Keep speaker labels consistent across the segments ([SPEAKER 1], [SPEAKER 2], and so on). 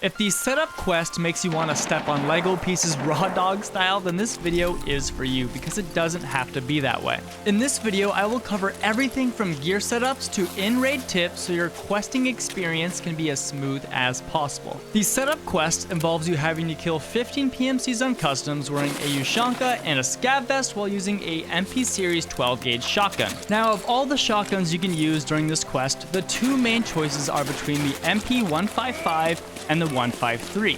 [SPEAKER 1] If the setup quest makes you want to step on Lego pieces raw dog style, then this video is for you because it doesn't have to be that way. In this video, I will cover everything from gear setups to in-raid tips so your questing experience can be as smooth as possible. The setup quest involves you having to kill 15 PMCs on customs wearing a Ushanka and a scav vest while using a MP series 12 gauge shotgun. Now, of all the shotguns you can use during this quest, the two main choices are between the MP 155 and the 153.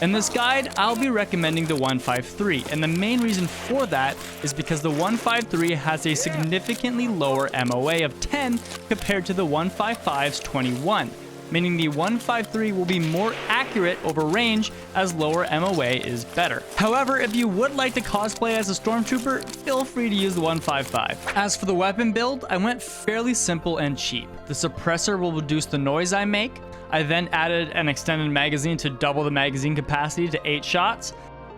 [SPEAKER 1] In this guide, I'll be recommending the 153, and the main reason for that is because the 153 has a significantly lower MOA of 10 compared to the 155's 21, meaning the 153 will be more accurate over range as lower MOA is better. However, if you would like to cosplay as a stormtrooper, feel free to use the 155. As for the weapon build, I went fairly simple and cheap. The suppressor will reduce the noise I make. I then added an extended magazine to double the magazine capacity to 8 shots.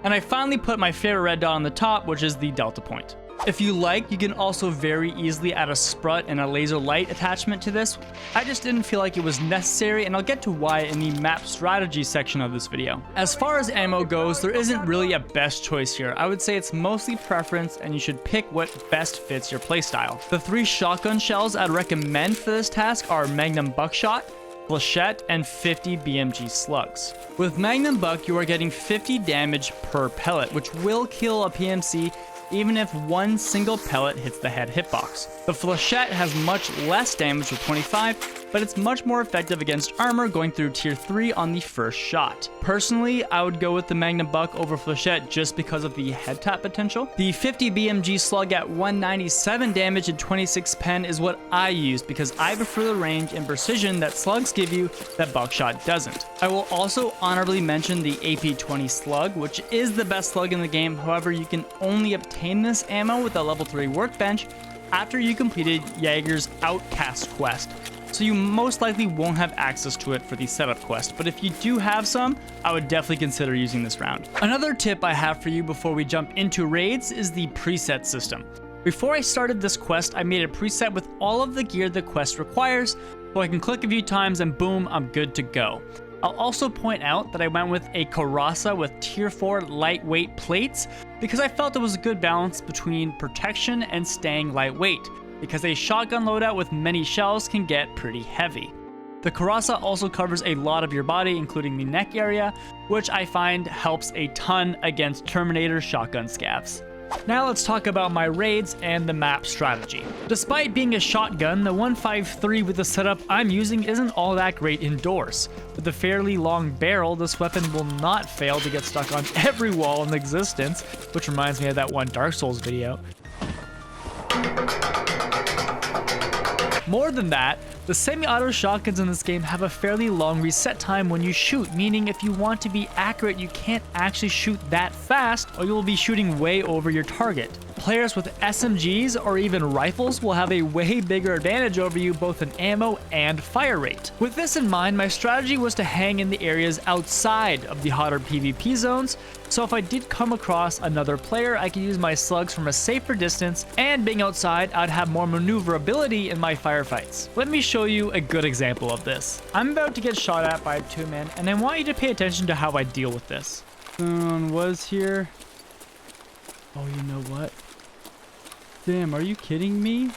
[SPEAKER 1] And I finally put my favorite red dot on the top, which is the delta point. If you like, you can also very easily add a sprut and a laser light attachment to this. I just didn't feel like it was necessary, and I'll get to why in the map strategy section of this video. As far as ammo goes, there isn't really a best choice here. I would say it's mostly preference, and you should pick what best fits your playstyle. The 3 shotgun shells I'd recommend for this task are Magnum Buckshot, Flechette, and 50 BMG slugs. With Magnum Buck, you are getting 50 damage per pellet, which will kill a PMC even if one single pellet hits the head hitbox. The Flechette has much less damage with 25, but it's much more effective against armor going through tier 3 on the first shot. Personally, I would go with the Magnum Buck over Flechette just because of the head tap potential. The 50 BMG slug at 197 damage and 26 pen is what I use because I prefer the range and precision that slugs give you that Buckshot doesn't. I will also honorably mention the AP-20 slug, which is the best slug in the game. However, you can only obtain this ammo with a level 3 workbench after you completed Jaeger's Outcast quest, so you most likely won't have access to it for the setup quest, but if you do have some, I would definitely consider using this round. Another tip I have for you before we jump into raids is the preset system. Before I started this quest, I made a preset with all of the gear the quest requires, so I can click a few times and boom, I'm good to go. I'll also point out that I went with a Coraza with tier 4 lightweight plates because I felt it was a good balance between protection and staying lightweight, because a shotgun loadout with many shells can get pretty heavy. The Coraza also covers a lot of your body, including the neck area, which I find helps a ton against Terminator shotgun scavs. Now let's talk about my raids and the map strategy. Despite being a shotgun, the 153 with the setup I'm using isn't all that great indoors. With a fairly long barrel, this weapon will not fail to get stuck on every wall in existence, which reminds me of that one Dark Souls video. More than that, the semi-auto shotguns in this game have a fairly long reset time when you shoot, meaning if you want to be accurate, you can't actually shoot that fast or you will be shooting way over your target. Players with SMGs or even rifles will have a way bigger advantage over you both in ammo and fire rate. With this in mind, my strategy was to hang in the areas outside of the hotter PvP zones, so if I did come across another player, I could use my slugs from a safer distance, and being outside, I'd have more maneuverability in my firefights. Let me show you a good example of this. I'm about to get shot at by a 2-man, and I want you to pay attention to how I deal with this. Someone was here. Oh, you know what? Damn, are you kidding me?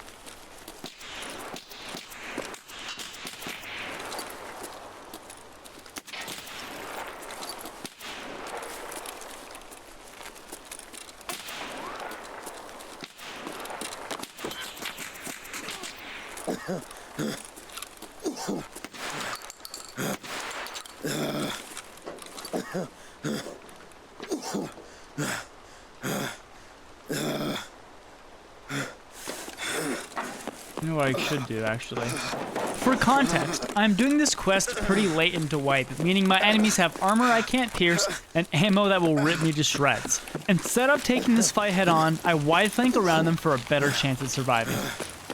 [SPEAKER 1] You know what I should do, actually. For context, I'm doing this quest pretty late into wipe, meaning my enemies have armor I can't pierce and ammo that will rip me to shreds. Instead of taking this fight head on, I wide flank around them for a better chance at surviving.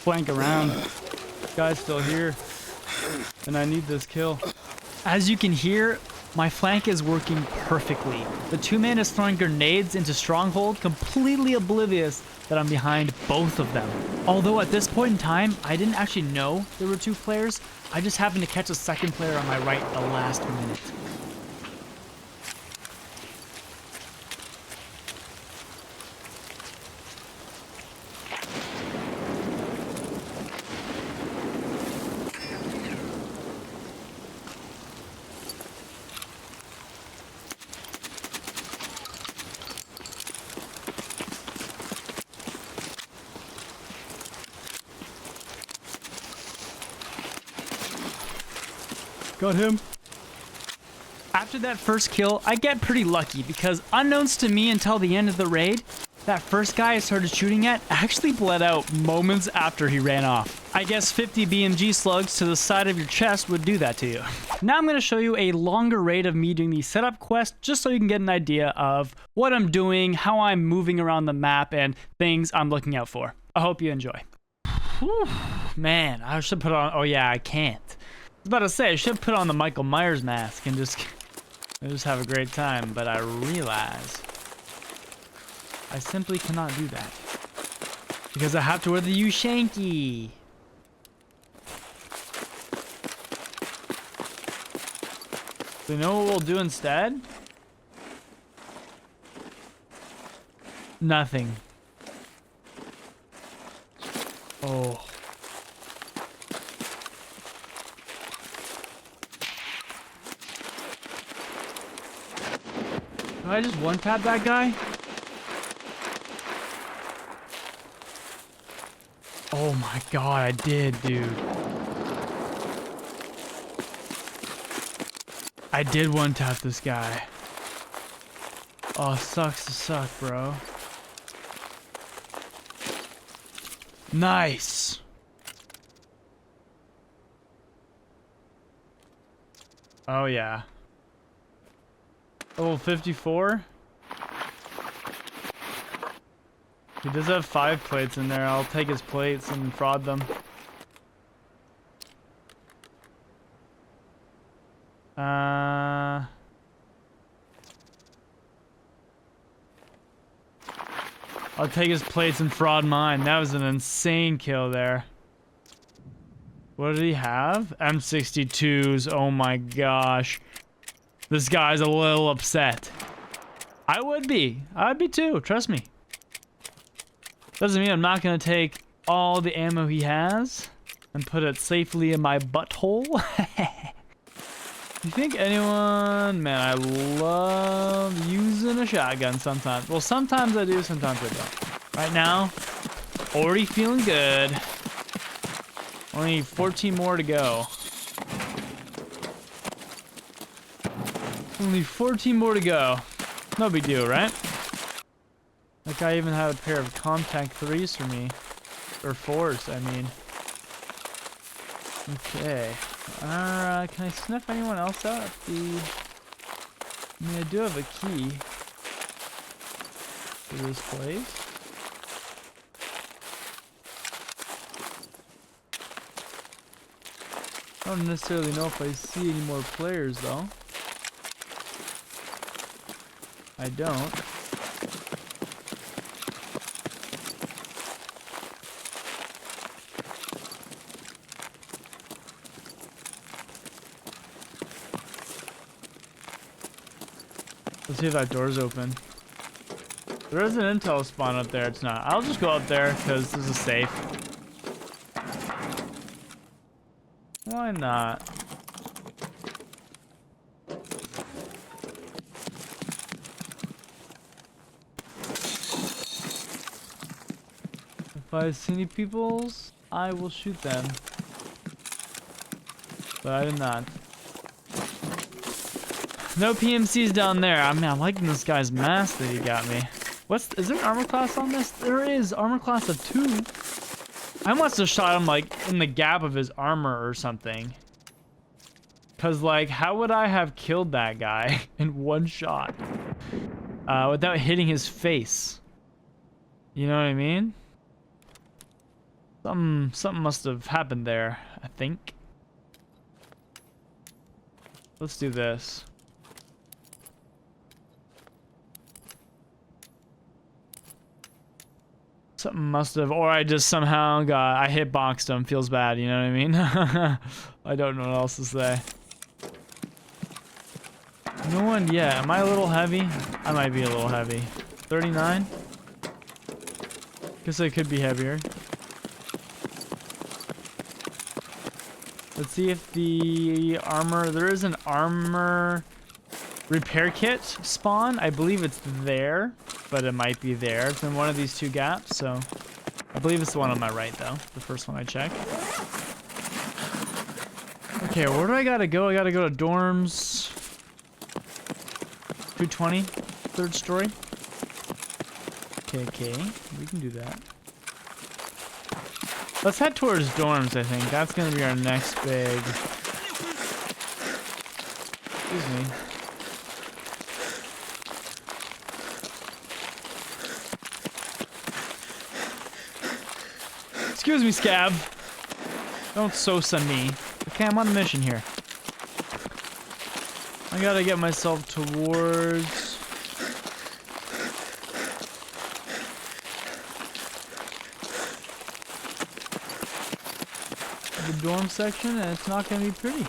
[SPEAKER 1] Flank around. This guy's still here, and I need this kill. As you can hear, my flank is working perfectly. The 2-man is throwing grenades into Stronghold, completely oblivious that I'm behind both of them. Although at this point in time, I didn't actually know there were 2 players. I just happened to catch a second player on my right at the last minute. Got him. After that first kill, I get pretty lucky because unbeknownst to me until the end of the raid, that first guy I started shooting at actually bled out moments after he ran off. I guess 50 BMG slugs to the side of your chest would do that to you. Now I'm going to show you a longer raid of me doing the setup quest just so you can get an idea of what I'm doing, how I'm moving around the map, and things I'm looking out for. I hope you enjoy. Whew, man, I should put on... Oh yeah, I can't. I was about to say, I should put on the Michael Myers mask and just have a great time, but I realize I simply cannot do that because I have to wear the Ushanky. So you know what we'll do instead? Nothing. Oh. Did I just one-tap that guy? Oh my god, I did, dude. I did one-tap this guy. Oh, sucks to suck, bro. Nice. Oh, yeah. Oh, 54? He does have 5 plates in there. I'll take his plates and fraud them. I'll take his plates and fraud mine. That was an insane kill there. What did he have? M62s. Oh my gosh. This guy's a little upset. I would be. I'd be too. Trust me. Doesn't mean I'm not going to take all the ammo he has and put it safely in my butthole. You think anyone... Man, I love using a shotgun sometimes. Well, sometimes I do, sometimes I don't. Right now, already feeling good. Only 14 more to go. Only 14 more to go. No big deal, right? That guy even had a pair of contact 3s for me. Or 4s, I mean. Okay. Can I sniff anyone else out? I mean, I do have a key to this place. I don't necessarily know if I see any more players, though. I don't. Let's see if that door's open. There is an intel spawn up there. It's not. I'll just go up there because this is safe. Why not? If I see any peoples, I will shoot them. But I did not. No PMCs down there. I mean, I'm liking this guy's mask that he got me. Is there an armor class on this? There is. Armor class of 2. I must have shot him, like, in the gap of his armor or something. Because, like, how would I have killed that guy in one shot? Without hitting his face. You know what I mean? Something must have happened there, I think. Let's do this. Something must have, or I just somehow I hitboxed him. Feels bad, you know what I mean? I don't know what else to say. No one yet. Am I a little heavy? I might be a little heavy. 39? Guess I could be heavier. Let's see if the armor... There is an armor repair kit spawn. I believe it's there, but it might be there. It's in one of these 2 gaps, so... I believe it's the one on my right, though. The first one I checked. Okay, where do I gotta go? I gotta go to dorms. 220, third story. Okay, we can do that. Let's head towards dorms, I think. That's gonna be our next big... Excuse me. Excuse me, Scab. Don't Sosa me. Okay, I'm on a mission here. I gotta get myself towards... the dorm section, and it's not gonna be pretty.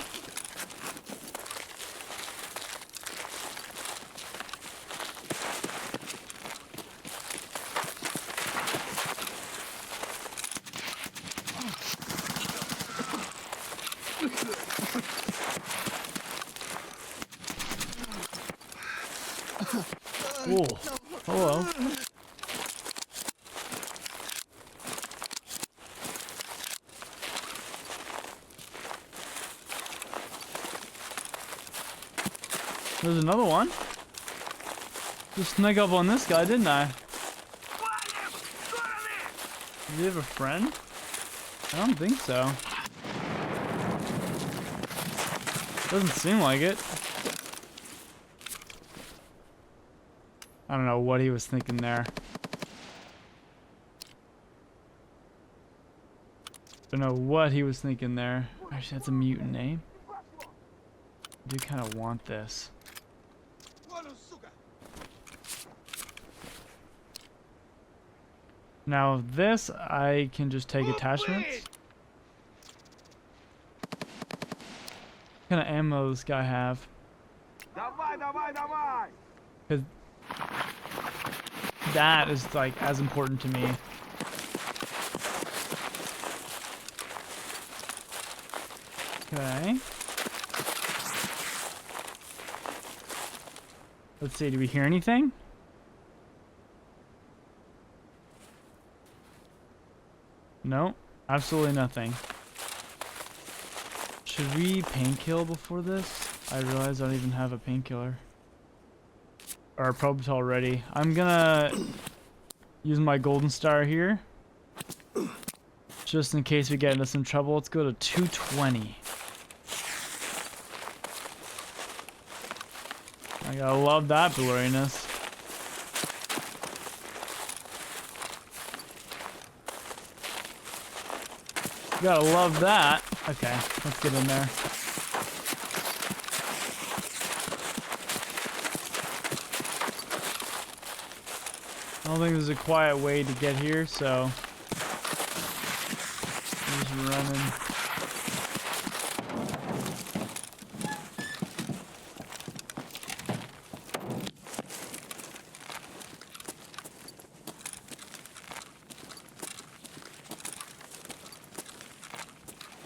[SPEAKER 1] Oh, hello. There's another one. Just snuck up on this guy, didn't I? Does he have a friend? I don't think so. Doesn't seem like it. I don't know what he was thinking there. Don't know what he was thinking there. Actually, that's a mutant name. I do kind of want this. Now this, I can just take attachments. What kind of ammo does this guy have? Because that is like as important to me. Okay. Let's see, do we hear anything? No, absolutely nothing. Should we painkiller before this? I realize I don't even have a painkiller. Or a Probital ready. I'm gonna use my golden star here. Just in case we get into some trouble. Let's go to 220. I gotta love that blurriness. Gotta love that. Okay, let's get in there. I don't think there's a quiet way to get here, so I'm just running.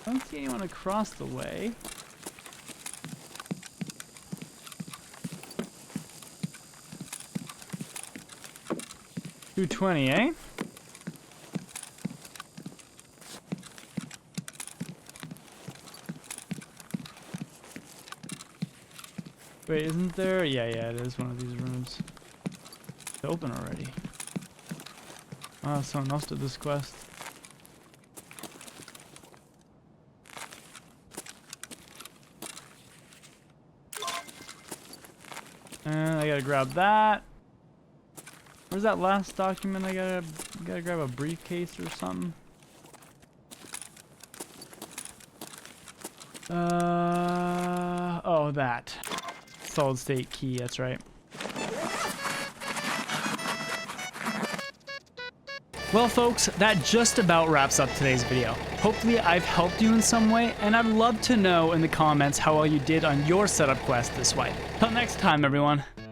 [SPEAKER 1] I don't see anyone across the way. $220, eh? Wait, isn't there? Yeah, it is one of these rooms. It's open already. Oh, someone else did this quest. And I gotta grab that. Where's that last document? I gotta grab a briefcase or something. Oh, that. Solid state key, that's right. Well folks, that just about wraps up today's video. Hopefully I've helped you in some way, and I'd love to know in the comments how well you did on your setup quest this way. Till next time everyone.